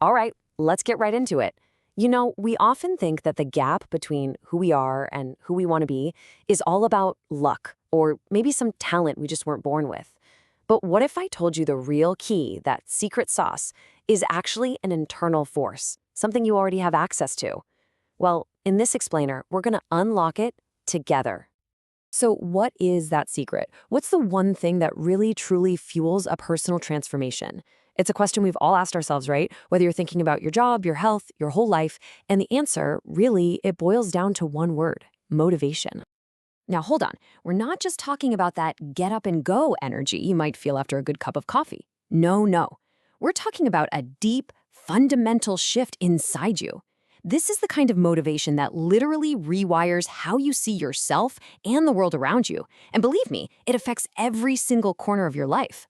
All right, let's get right into it. We often think that the gap between who we are and who we want to be is all about luck or maybe some talent we just weren't born with. But what if I told you the real key, that secret sauce, is actually an internal force, something you already have access to? Well, in this explainer, we're going to unlock it together. So, what is that secret? What's the one thing that really truly fuels a personal transformation? It's a question we've all asked ourselves, right? Whether you're thinking about your job, your health, your whole life. And the answer, really, it boils down to one word: motivation. Now, hold on. We're not just talking about that get up and go energy you might feel after a good cup of coffee. No, no. We're talking about a deep, fundamental shift inside you. This is the kind of motivation that literally rewires how you see yourself and the world around you. And believe me, it affects every single corner of your life.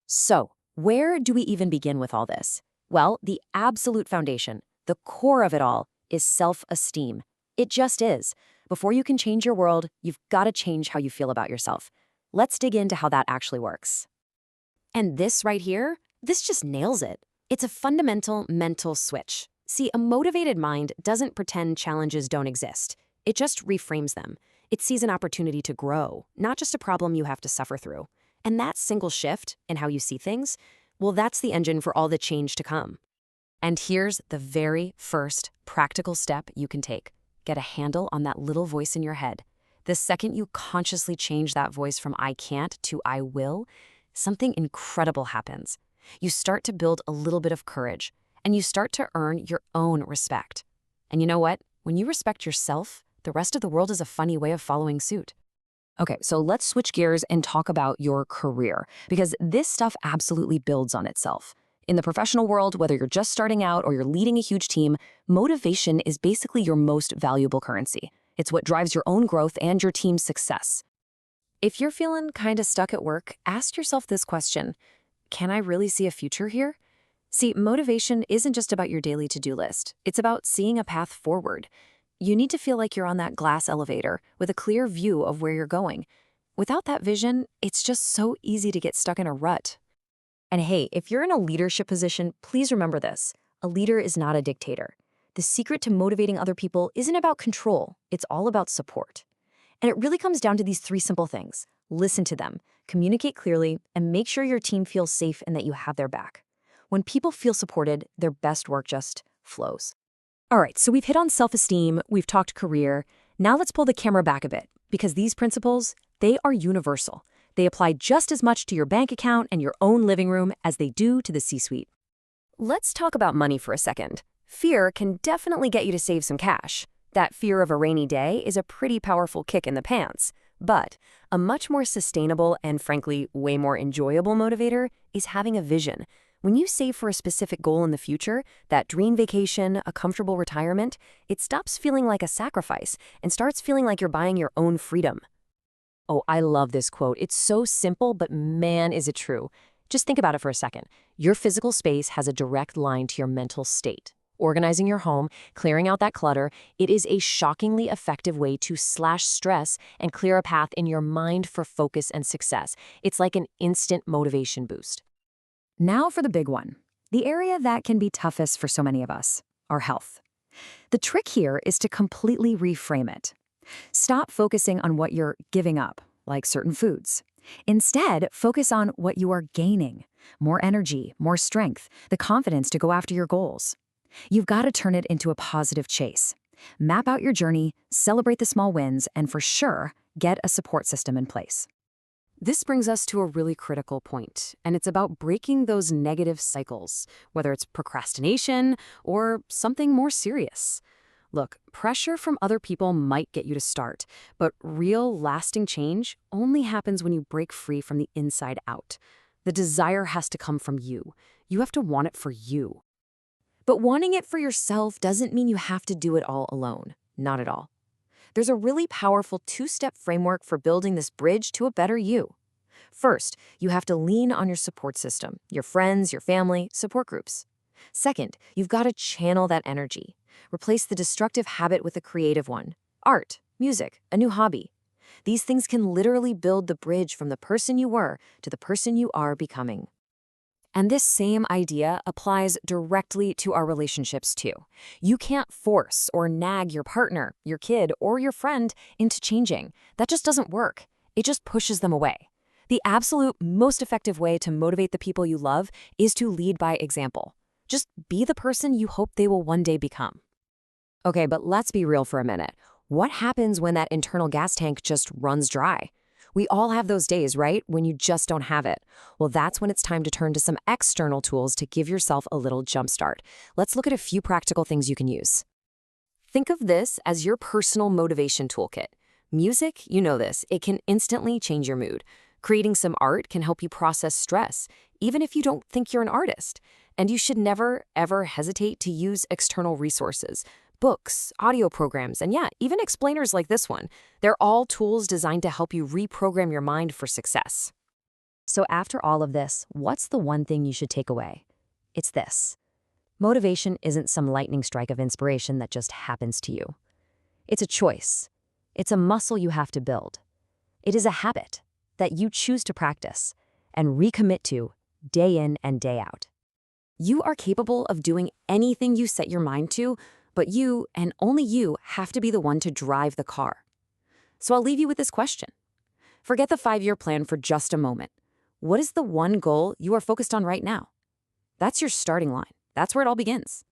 So, where do we even begin with all this? Well, the absolute foundation, the core of it all, is self-esteem. It just is. Before you can change your world, you've got to change how you feel about yourself. Let's dig into how that actually works. And this right here, this just nails it. It's a fundamental mental switch. See, a motivated mind doesn't pretend challenges don't exist. It just reframes them. It sees an opportunity to grow, not just a problem you have to suffer through. And that single shift in how you see things, well, that's the engine for all the change to come. And here's the very first practical step you can take. Get a handle on that little voice in your head. The second you consciously change that voice from I can't to I will, something incredible happens. You start to build a little bit of courage, and you start to earn your own respect. And you know what? When you respect yourself, the rest of the world is a funny way of following suit. Okay, so let's switch gears and talk about your career, because this stuff absolutely builds on itself. In the professional world, whether you're just starting out or you're leading a huge team, motivation is basically your most valuable currency. It's what drives your own growth and your team's success. If you're feeling kind of stuck at work, ask yourself this question: can I really see a future here? See, motivation isn't just about your daily to-do list. It's about seeing a path forward. You need to feel like you're on that glass elevator with a clear view of where you're going. Without that vision, it's just so easy to get stuck in a rut. And hey, if you're in a leadership position, please remember this: a leader is not a dictator. The secret to motivating other people isn't about control, it's all about support. And it really comes down to these three simple things: listen to them, communicate clearly, and make sure your team feels safe and that you have their back. When people feel supported, their best work just flows. All right, so we've hit on self-esteem, we've talked career. Now let's pull the camera back a bit, because these principles, they are universal. They apply just as much to your bank account and your own living room as they do to the C-suite. Let's talk about money for a second. Fear can definitely get you to save some cash. That fear of a rainy day is a pretty powerful kick in the pants. But a much more sustainable and, frankly, way more enjoyable motivator is having a vision. When you save for a specific goal in the future, that dream vacation, a comfortable retirement, it stops feeling like a sacrifice and starts feeling like you're buying your own freedom. Oh, I love this quote. It's so simple, but man, is it true. Just think about it for a second. Your physical space has a direct line to your mental state. Organizing your home, clearing out that clutter, it is a shockingly effective way to slash stress and clear a path in your mind for focus and success. It's like an instant motivation boost. Now for the big one, the area that can be toughest for so many of us: our health. The trick here is to completely reframe it. Stop focusing on what you're giving up, like certain foods. Instead, focus on what you are gaining: more energy, more strength, the confidence to go after your goals. You've got to turn it into a positive chase. Map out your journey, celebrate the small wins, and for sure, get a support system in place. This brings us to a really critical point, and it's about breaking those negative cycles, whether it's procrastination or something more serious. Look, pressure from other people might get you to start, but real, lasting change only happens when you break free from the inside out. The desire has to come from you. You have to want it for you. But wanting it for yourself doesn't mean you have to do it all alone. Not at all. There's a really powerful two-step framework for building this bridge to a better you. First, you have to lean on your support system: your friends, your family, support groups. Second, you've got to channel that energy. Replace the destructive habit with a creative one: art, music, a new hobby. These things can literally build the bridge from the person you were to the person you are becoming. And this same idea applies directly to our relationships too. You can't force or nag your partner, your kid, or your friend into changing. That just doesn't work. It just pushes them away. The absolute most effective way to motivate the people you love is to lead by example. Just be the person you hope they will one day become. Okay, but let's be real for a minute. What happens when that internal gas tank just runs dry? We all have those days, right? When you just don't have it. Well, that's when it's time to turn to some external tools to give yourself a little jumpstart. Let's look at a few practical things you can use. Think of this as your personal motivation toolkit. Music, you know this, it can instantly change your mood. Creating some art can help you process stress, even if you don't think you're an artist. And you should never, ever hesitate to use external resources. Books, audio programs, and yeah, even explainers like this one. They're all tools designed to help you reprogram your mind for success. So after all of this, what's the one thing you should take away? It's this. Motivation isn't some lightning strike of inspiration that just happens to you. It's a choice. It's a muscle you have to build. It is a habit that you choose to practice and recommit to day in and day out. You are capable of doing anything you set your mind to, but you, and only you, have to be the one to drive the car. So I'll leave you with this question. Forget the 5-year plan for just a moment. What is the one goal you are focused on right now? That's your starting line. That's where it all begins.